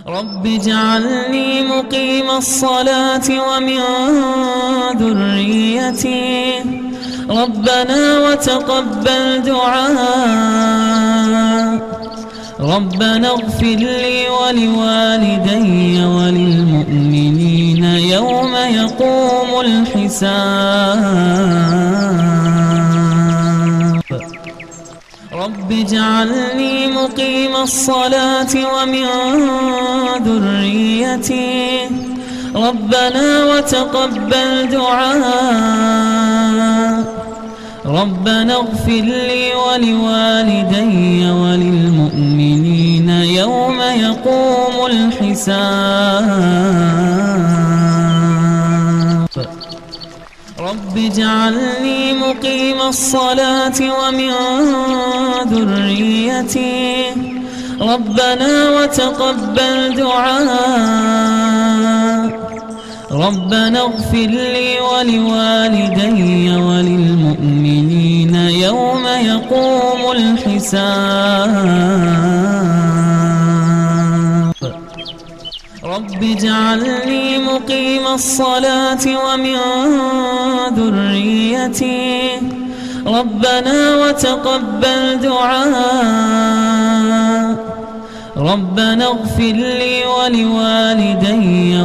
رب اجعلني مقيم الصلاة ومن ذريتي ربنا وتقبل دعاء ربنا اغفر لي ولوالدي وللمؤمنين يوم يقوم الحساب رب اجعلني مقيم الصلاة ومن ذريتي ربنا وتقبل دعاء ربنا اغفر لي ولوالدي وللمؤمنين يوم يقوم الحساب رب اجعلني مقيم الصلاة ومن ذريتي ربنا وتقبل دعاء ربنا اغفر لي ولوالدي وللمؤمنين يوم يقوم الحساب رب اجعلني مقيم الصلاة ومن ذريتي ربنا وتقبل دعاء ربنا اغفر لي ولوالدي